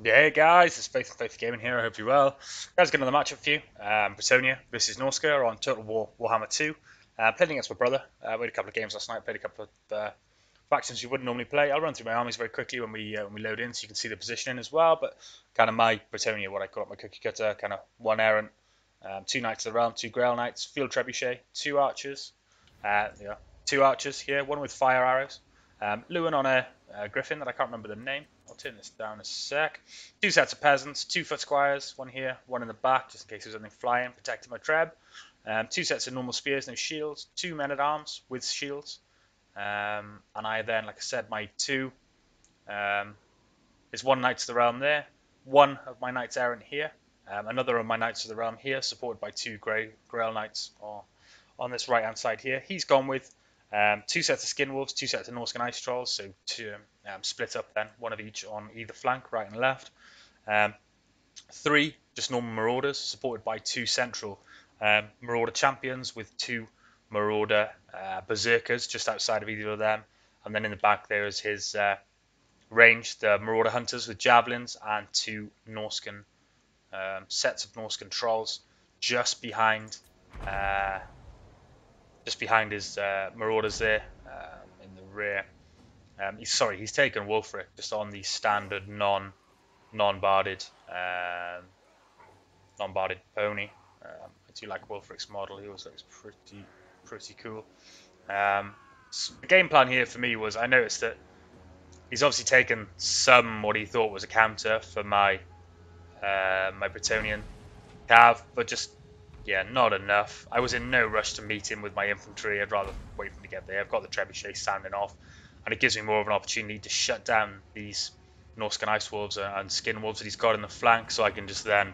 Yeah, hey guys, it's Faith Gaming here. I hope you're well. Guys, got another matchup for you. Bretonnia versus Norsca on Total War Warhammer 2. Played against my brother. We had a couple of games last night. Played a couple of factions you wouldn't normally play. I'll run through my armies very quickly when we load in, so you can see the positioning as well. But kind of my Bretonnia, what I call it, my cookie cutter, kind of one errant, two knights of the realm, two Grail knights, field trebuchet, two archers. Two archers here, one with fire arrows. Lewin on a griffin that I can't remember the name. I'll turn this down a sec. Two sets of peasants, two foot squires, one here, one in the back, just in case there's anything flying, protecting my treb. Two sets of normal spears, no shields. Two men at arms with shields. And I then, like I said, my two is one knight to the realm there, one of my knights errant here, another of my knights to the realm here, supported by two Grail knights on this right hand side here. He's gone with two sets of skin wolves, two sets of Norscan ice trolls, so two split up then, one of each on either flank, right and left. Three just normal marauders, supported by two central marauder champions with two marauder berserkers just outside of either of them. And then in the back there is his range, the marauder hunters with javelins, and two Norscan sets of Norscan trolls just behind his marauders there in the rear. He's taken Wulfric just on the standard non-barded pony. I do like Wulfric's model. He always looks pretty cool. So the game plan here for me was, I noticed that he's obviously taken what he thought was a counter for my my Bretonnian cav, but just not enough. I was in no rush to meet him with my infantry. I'd rather wait for him to get there. I've got the trebuchet sounding off, and it gives me more of an opportunity to shut down these Norscan ice wolves and skin wolves that he's got in the flank, so I can just then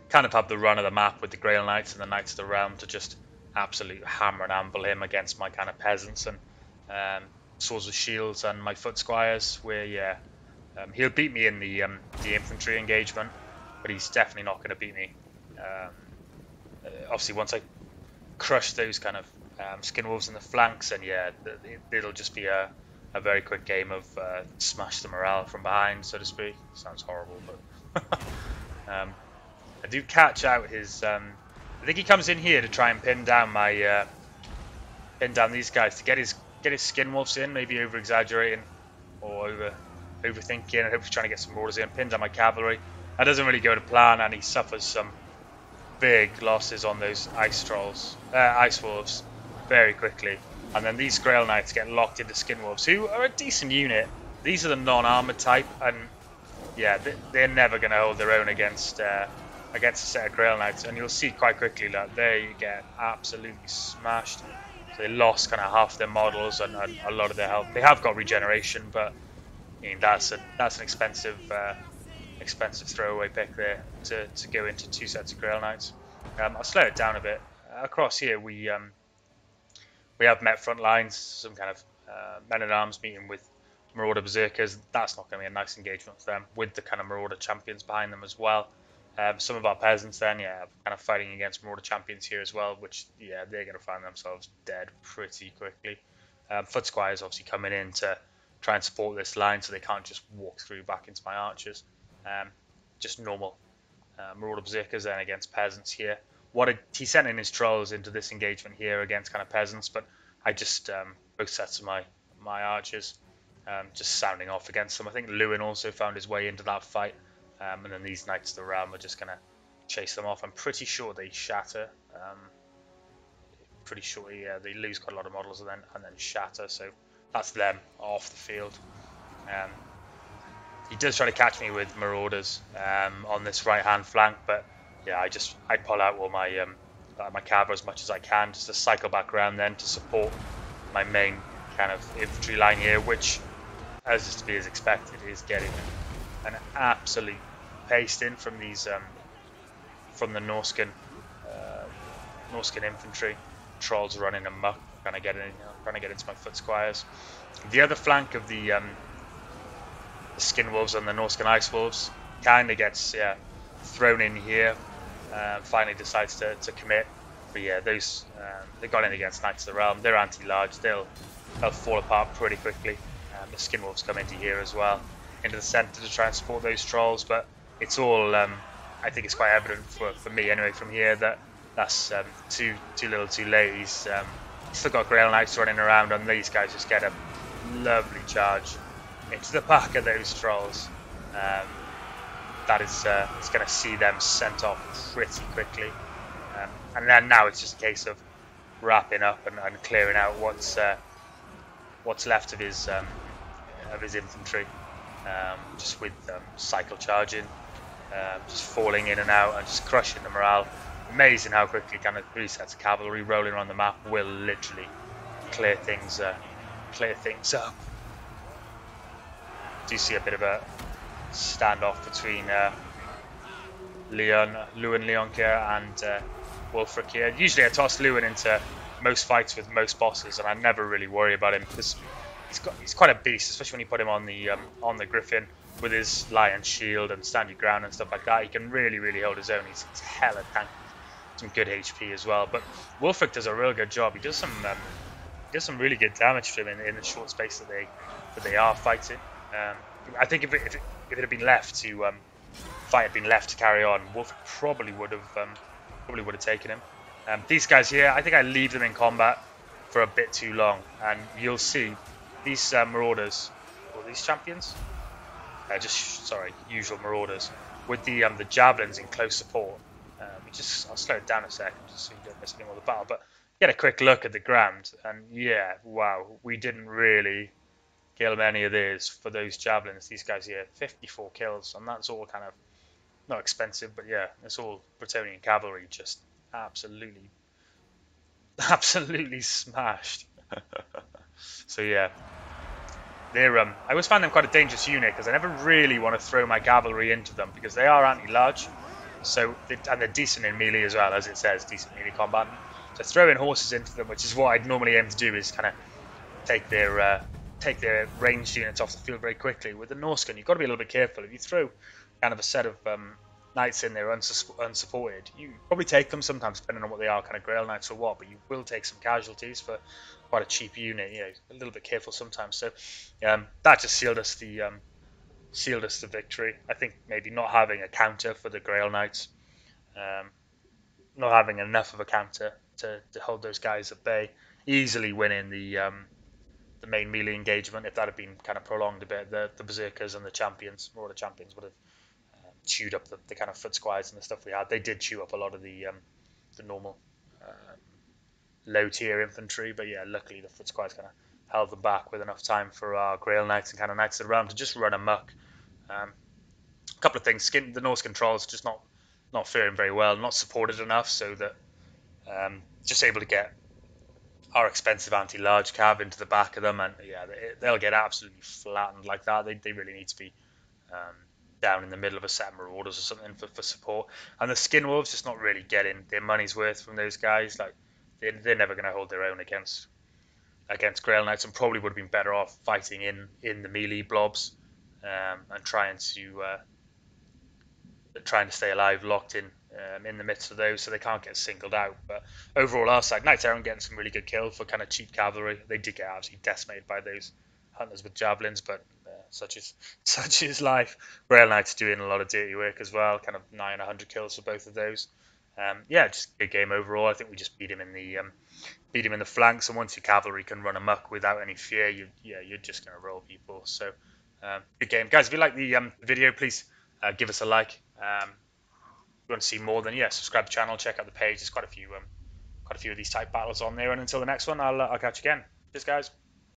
kind of have the run of the map with the Grail Knights and the Knights of the Realm to just absolutely hammer and amble him against my kind of peasants and swords with shields and my foot squires, where he'll beat me in the infantry engagement, but he's definitely not going to beat me. Obviously, once I crush those kind of skin wolves in the flanks, and it'll just be a very quick game of smash the morale from behind, so to speak. Sounds horrible, but I do catch out his. I think he comes in here to try and pin down these guys to get his skin wolves in, maybe over exaggerating or overthinking, and hopefully trying to get some orders in, pin down my cavalry. That doesn't really go to plan, and he suffers some big losses on those ice wolves very quickly. And then these Grail Knights get locked into skin wolves, who are a decent unit. These are the non-armored type, and they're never going to hold their own against a set of Grail Knights. And you'll see quite quickly that they get absolutely smashed. So they lost kind of half their models and a lot of their health. They have got regeneration, but I mean that's an expensive throwaway pick there to go into two sets of Grail Knights. I'll slow it down a bit. Across here we have met front lines, some kind of men at arms meeting with Marauder Berserkers. That's not going to be a nice engagement for them, with the kind of Marauder champions behind them as well. Some of our peasants then, kind of fighting against Marauder champions here as well, which they're going to find themselves dead pretty quickly. Foot squires obviously coming in to try and support this line, so they can't just walk through back into my archers. Just normal Marauder Berserkers then against peasants here. He's sent in his trolls into this engagement here against kind of peasants, but I just both sets of my archers just sounding off against them. I think Lewin also found his way into that fight, and then these Knights of the Realm are just going to chase them off. I'm pretty sure they shatter. Pretty sure they lose quite a lot of models and then shatter, so that's them off the field. He does try to catch me with Marauders on this right hand flank, but I pull out all my cav as much as I can, just to cycle back around then to support my main kind of infantry line here, which, as is to be as expected, is getting an absolute pasting from these from the Norscan infantry. Trolls running amok, trying to get into my foot squires. The other flank of the skin wolves and the Norscan ice wolves kind of gets thrown in here. Finally decides to commit, but those they got in against Knights of the Realm. They're anti-large. They'll fall apart pretty quickly. The skin wolves come into here as well. into the centre to try and support those trolls, but it's all, I think it's quite evident for me anyway from here that that's too little too late. He's still got Grail Knights running around, and these guys just get a lovely charge into the back of those trolls. That is it's going to see them sent off pretty quickly, and then now it's just a case of wrapping up and clearing out what's left of his infantry, just with cycle charging, just falling in and out and just crushing the morale. Amazing how quickly kind of 3 sets of cavalry rolling around the map will literally clear things up. Do you see a bit of a standoff between Lewin Leonkier and Wulfric here? Usually I toss Lewin into most fights with most bosses, and I never really worry about him because he's quite a beast, especially when you put him on the Griffin with his Lion Shield and stand your ground and stuff like that. He can really hold his own. He's hella tanky, some good HP as well. But Wulfric does a real good job. He does some really good damage to him in the short space that they are fighting. I think if it had been left to fight had been left to carry on, Wulfric probably would have taken him. These guys here, I think I leave them in combat for a bit too long, and you'll see these marauders, or these champions, usual marauders with the javelins in close support. I'll slow it down a second just so you don't miss any more of the battle, but get a quick look at the ground, and yeah, wow, we didn't really kill many of these for those javelins. These guys here, 54 kills, and that's all kind of not expensive, but yeah, it's all Bretonnian cavalry, just absolutely smashed. So yeah, they're I always find them quite a dangerous unit because I never really want to throw my cavalry into them because they are anti-large, and they're decent in melee as well, as it says, decent melee combat. So throwing horses into them, which is what I'd normally aim to do, is kind of take their ranged units off the field very quickly. With the Norsca, you've got to be a little bit careful. If you throw kind of a set of knights in there unsupported, you probably take them sometimes, depending on what they are, kind of Grail Knights or what, but you will take some casualties for quite a cheap unit. You know, a little bit careful sometimes. So that just sealed us the victory. I think maybe not having a counter for the Grail Knights, not having enough of a counter to hold those guys at bay, easily winning the main melee engagement. If that had been kind of prolonged a bit, the Berserkers and the champions, or the champions, would have chewed up the kind of foot squires and the stuff we had. They did chew up a lot of the normal low tier infantry, but yeah, luckily the foot squires kind of held them back with enough time for our Grail Knights and kind of Knights of the Realm to just run amok. A couple of things: the Norse controls just not faring very well, not supported enough, so that just able to get our expensive anti-large cav into the back of them, and yeah, they'll get absolutely flattened like that. They really need to be down in the middle of a set of marauders or something for support. And the skin wolves just not really getting their money's worth from those guys. Like they're never going to hold their own against Grail Knights, and probably would have been better off fighting in the melee blobs and trying to stay alive, locked in the midst of those, so they can't get singled out. But overall, our side, Knights Errant getting some really good kills for kind of cheap cavalry. They did get absolutely decimated by those hunters with javelins, but such is life. Grail Knights doing a lot of dirty work as well, kind of 900 kills for both of those. Yeah, just a good game overall. I think we just beat him in the flanks, and once your cavalry can run amok without any fear, you're just going to roll people. So good game, guys. If you like the video, please give us a like. If you want to see more, then yeah, subscribe to the channel, check out the page. There's quite a few of these type battles on there. And until the next one, I'll catch you again. Cheers, guys.